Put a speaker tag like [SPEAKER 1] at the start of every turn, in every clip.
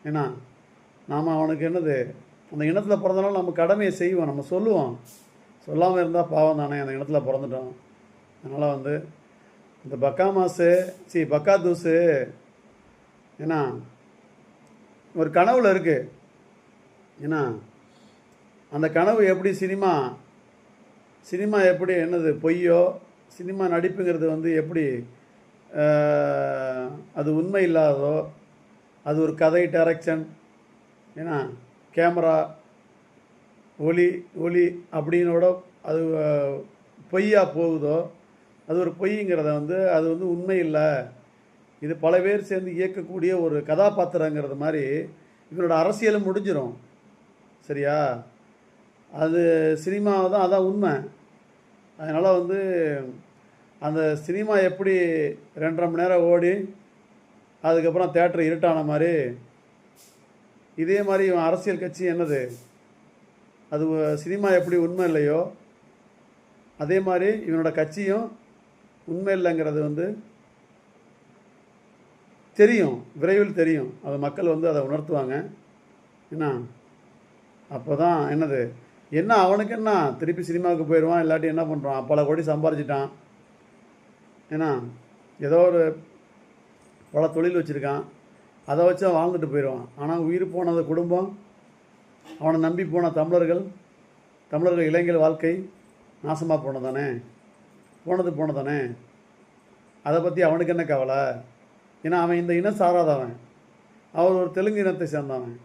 [SPEAKER 1] ஏன்னா நாம் அவனுக்கு என்னது, அந்த இனத்தில் பிறந்தனால நம்ம கடமையை செய்வோம், நம்ம சொல்லுவோம். சொல்லாமல் இருந்தால் பாவம் தானே, அந்த இனத்தில் பிறந்துட்டோம். அதனால் வந்து இந்த பக்காத்தூசு ஏன்னா ஒரு கனவுல இருக்குது. ஏன்னா அந்த கனவு எப்படி சினிமா எப்படி என்னது பொய்யோ, சினிமா நடிப்புங்கிறது வந்து எப்படி அது உண்மை இல்லாததோ, அது ஒரு கதை டைரக்ஷன், ஏன்னா கேமரா ஒளி அப்படின்னோட அது பொய்யா போகுதோ, அது ஒரு பொய்ங்கிறத வந்து அது வந்து உண்மை இல்லை, இது பல பேர் சேர்ந்து இயக்கக்கூடிய ஒரு கதாபாத்திரங்கிறது மாதிரி இவனோட அரசியலும் முடிஞ்சிடும். சரியா? அது சினிமாவை தான், அதான் உண்மை. அதனால் வந்து அந்த சினிமா எப்படி 2.5 மணி நேரம் ஓடி அதுக்கப்புறம் தேட்டர் இருட்டான மாதிரி, இதே மாதிரி இவன் அரசியல் கட்சி என்னது, அது சினிமா எப்படி உண்மை இல்லையோ அதே மாதிரி இவனோட கட்சியும் உண்மை இல்லைங்கிறது வந்து தெரியும், விரைவில் தெரியும். அது மக்கள் வந்து அதை உணர்த்துவாங்க. என்ன அப்போ தான் என்னது, என்ன அவனுக்கு என்ன திருப்பி சினிமாவுக்கு போயிடுவான், இல்லாட்டி என்ன பண்ணுறான், பல கோடி சம்பாரிச்சிட்டான். ஏன்னா ஏதோ ஒரு பல தொழில் வச்சுருக்கான், அதை வச்சு அவன் வாழ்ந்துட்டு போயிடுவான். ஆனால் உயிர் போனது குடும்பம், அவனை நம்பி போன தமிழர்கள் இளைஞர் வாழ்க்கை நாசமாக போனது தானே. அதை பற்றி அவனுக்கு என்ன கவலை? ஏன்னா அவன் இந்த இனம் சாராதவன், அவன் ஒரு தெலுங்கு இனத்தை சேர்ந்தவன்,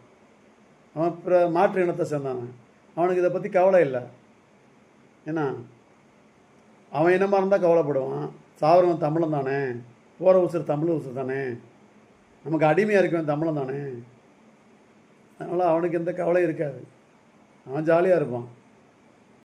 [SPEAKER 1] அவன் மாற்று இனத்தை சேர்ந்தவன், அவனுக்கு இதை பற்றி கவலை இல்லை. ஏன்னா அவன் இனமாக இருந்தால் கவலைப்படுவான். சாவரவன் தமிழன் தானே, போகிற உசுறு தமிழ் உசுறு தானே, நமக்கு அடிமையாக இருக்கவன் தமிழன் தானே. அதனால் அவனுக்கு எந்த கவலையும் இருக்காது, அவன் ஜாலியாக இருப்பான்.